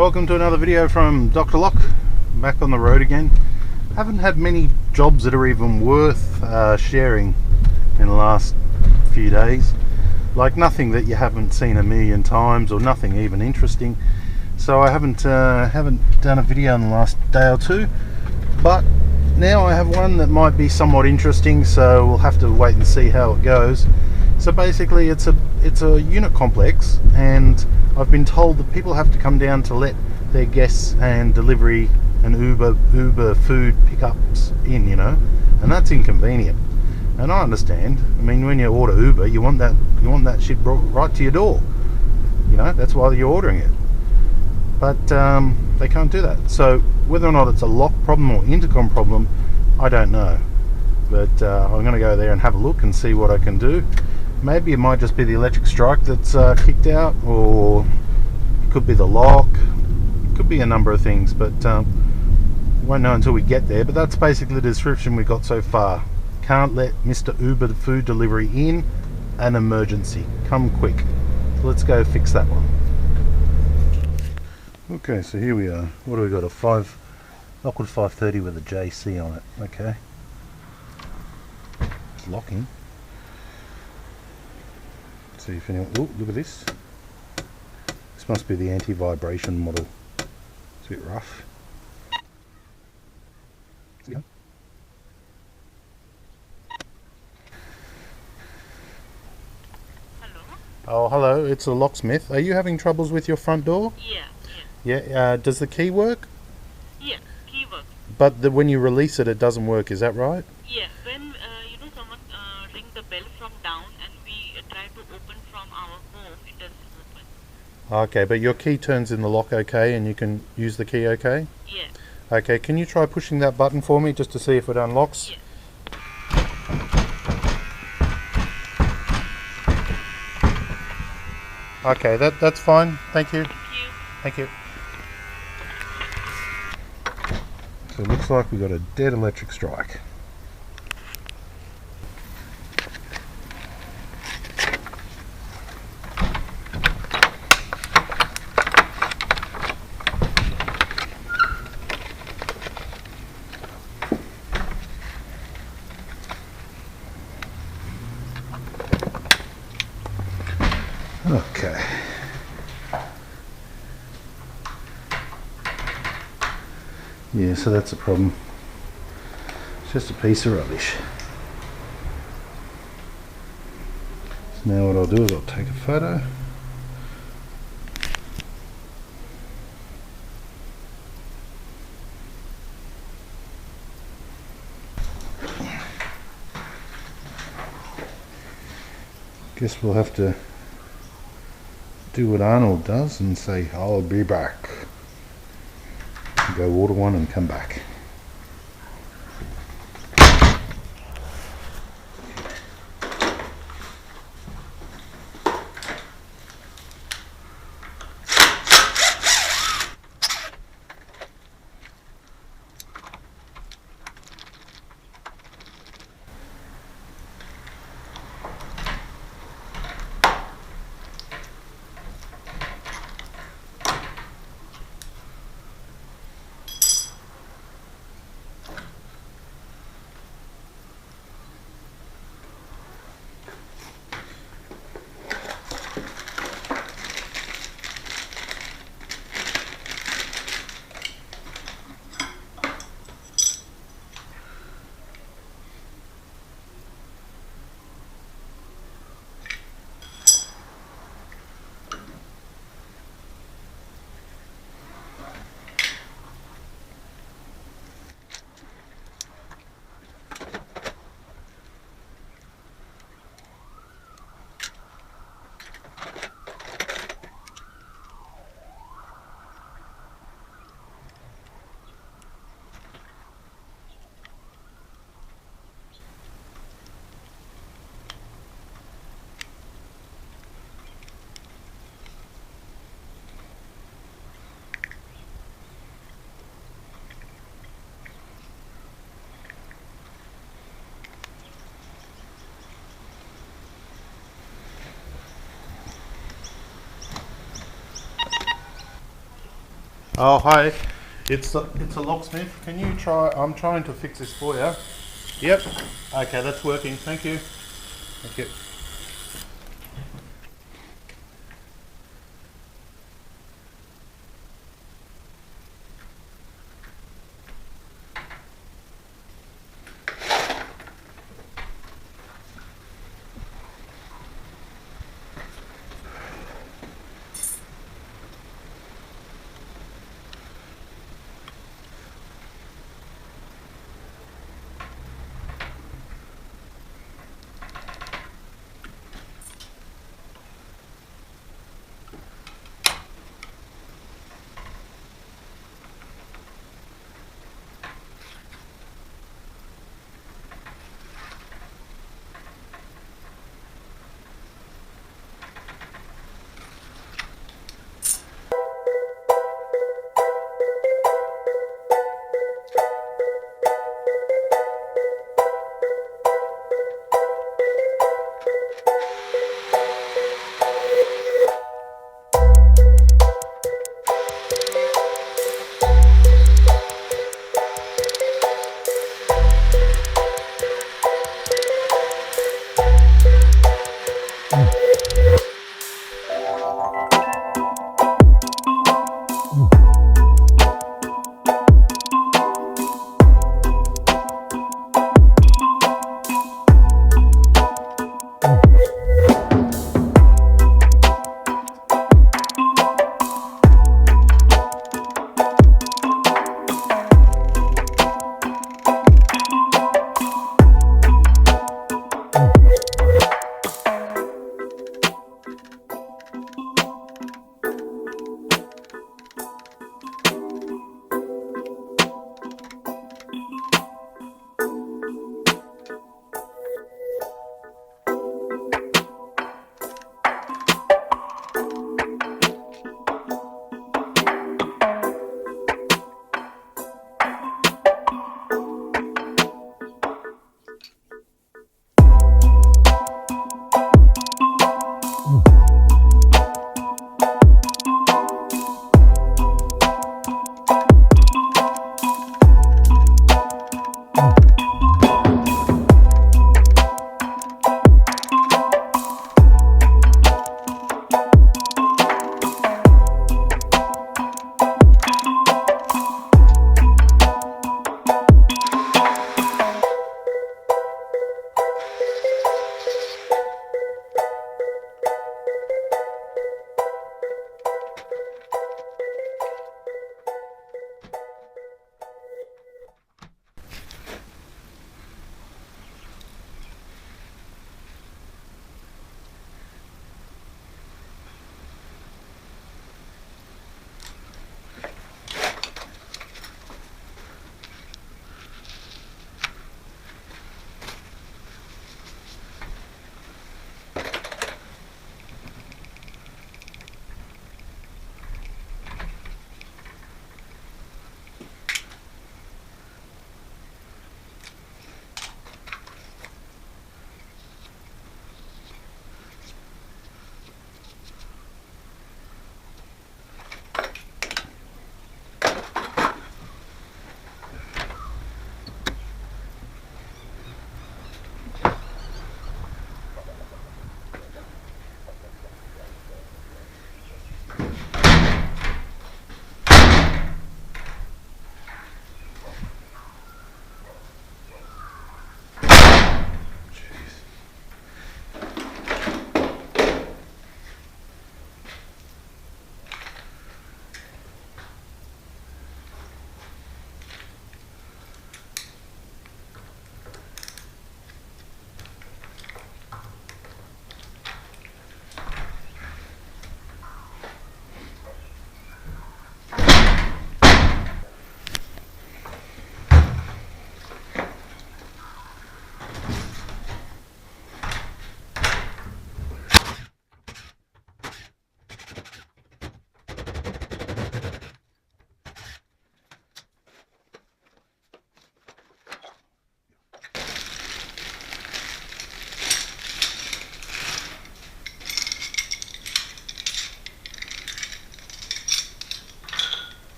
Welcome to another video from Dr. Lock. Back on the road again. Haven't had many jobs that are even worth sharing in the last few days. Like nothing that you haven't seen a million times, or nothing even interesting. So I haven't done a video in the last day or two. But now I have one that might be somewhat interesting, so we'll have to wait and see how it goes. So basically it's a unit complex, and I've been told that people have to come down to let their guests and delivery and Uber food pickups in, you know, and that's inconvenient. And I understand. I mean, when you order Uber, you want that shit brought right to your door. You know, that's why you're ordering it. But they can't do that. So whether or not it's a lock problem or intercom problem, I don't know. But I'm going to go there and have a look and see what I can do. Maybe it might just be the electric strike that's kicked out, or it could be the lock. It could be a number of things, but won't know until we get there. But that's basically the description we got so far. Can't let Mr. Uber food delivery in. An emergency. Come quick. So let's go fix that one. Okay, so here we are. What do we got? A Lockwood 530 with a JC on it. Okay. It's locking. Let's see if anyone... Oh, look at this. This must be the anti-vibration model. It's a bit rough. Yeah. Hello? Oh, hello. It's a locksmith. Are you having troubles with your front door? Yeah. Yeah. Does the key work? Yeah, key works. But when you release it, it doesn't work. Is that right? Yeah, when someone ring the bell from down and we try to open from our home, it doesn't open. Okay, but your key turns in the lock okay, and you can use the key okay? Yeah. Okay, can you try pushing that button for me just to see if it unlocks? Yeah. Okay, that's fine. Thank you. Thank you. Thank you. So it looks like we got a dead electric strike. Okay. Yeah, so that's a problem. It's just a piece of rubbish. So now what I'll do is I'll take a photo. Guess we'll have to do what Arnold does and say, I'll be back. Go order one and come back. Oh, hi. It's a locksmith. Can you try? I'm trying to fix this for you. Yep. Okay, that's working. Thank you. Thank you.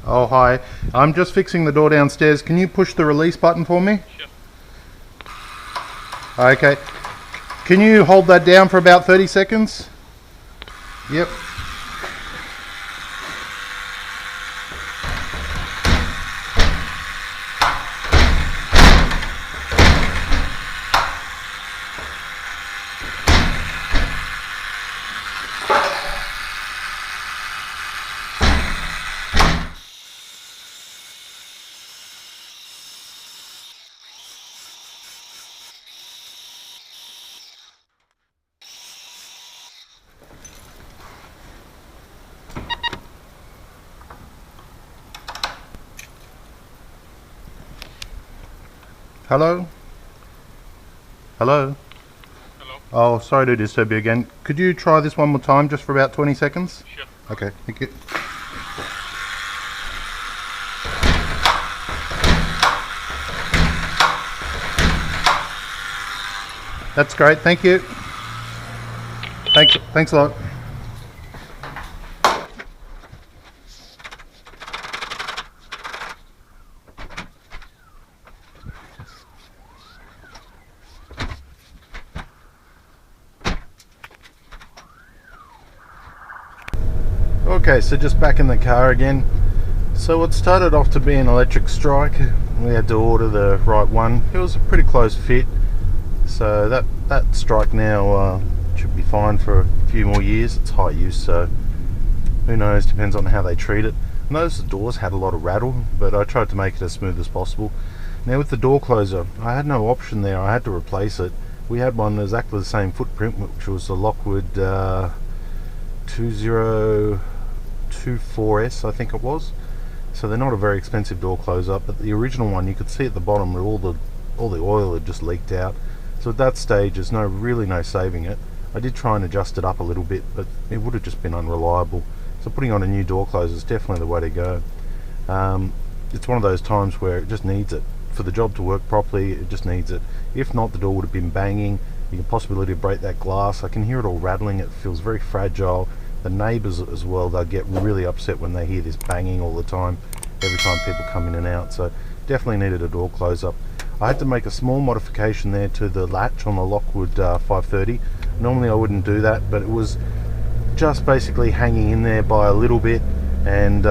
Oh, hi. I'm just fixing the door downstairs. Can you push the release button for me? Sure. Okay. Can you hold that down for about 30 seconds? Yep. Hello? Hello? Hello. Oh, sorry to disturb you again. Could you try this one more time just for about 20 seconds? Sure. Okay, thank you. That's great, thank you. Thanks a lot. Okay, so just back in the car again. So it started off to be an electric strike. We had to order the right one. It was a pretty close fit. So that strike now should be fine for a few more years. It's high use, so who knows, depends on how they treat it. I noticed the doors had a lot of rattle, but I tried to make it as smooth as possible. Now with the door closer, I had no option there. I had to replace it. We had one exactly the same footprint, which was the Lockwood 2024S, I think it was. So they're not a very expensive door closer, but the original one, you could see at the bottom where all the oil had just leaked out. So at that stage, there's really no saving it. I did try and adjust it up a little bit, but it would have just been unreliable. So putting on a new door closer is definitely the way to go. It's one of those times where it just needs it. For the job to work properly, it just needs it. If not, the door would have been banging. The possibility to break that glass. I can hear it all rattling. It feels very fragile. The neighbours as well, they'll get really upset when they hear this banging all the time, every time people come in and out. So definitely needed a door close up. I had to make a small modification there to the latch on the Lockwood 530. Normally I wouldn't do that, but it was just basically hanging in there by a little bit, and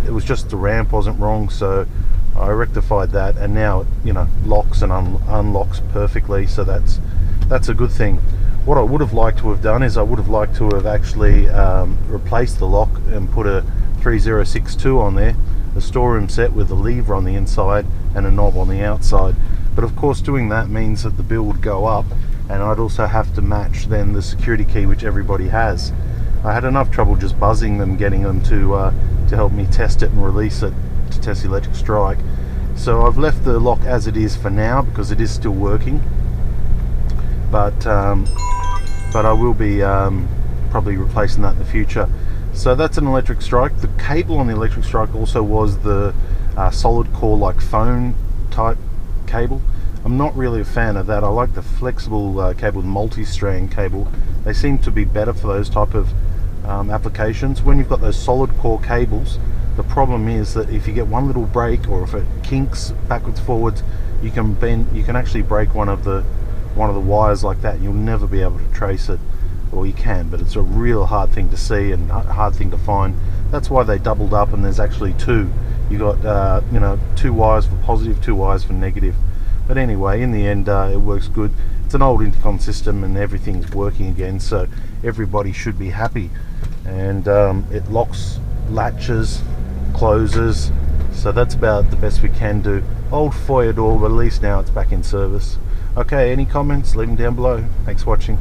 it was just the ramp wasn't wrong, so I rectified that, and now it locks and unlocks perfectly. So that's a good thing. What I would have liked to have done is I would have liked to have actually replaced the lock and put a 3062 on there, a storeroom set with a lever on the inside and a knob on the outside. But of course doing that means that the bill would go up, and I'd also have to match then the security key which everybody has. I had enough trouble just buzzing them, getting them to help me test it and release it to test the electric strike. So I've left the lock as it is for now because it is still working, but I will be probably replacing that in the future. So that's an electric strike. The cable on the electric strike also was the solid core like phone type cable. I'm not really a fan of that. I like the flexible cable, the multi-strand cable. They seem to be better for those type of applications. When you've got those solid core cables, the problem is that if you get one little break, or if it kinks backwards forwards, you can actually break one of the wires like that. You'll never be able to trace it, or you can, but it's a real hard thing to see and hard thing to find. That's why they doubled up, and there's actually two. You got 2 wires for positive, 2 wires for negative. But anyway, in the end, it works good. It's an old intercom system, and everything's working again, so everybody should be happy. And it locks, latches, closes, so that's about the best we can do. Old foyer door, but at least now it's back in service. Okay, any comments, leave them down below. Thanks for watching.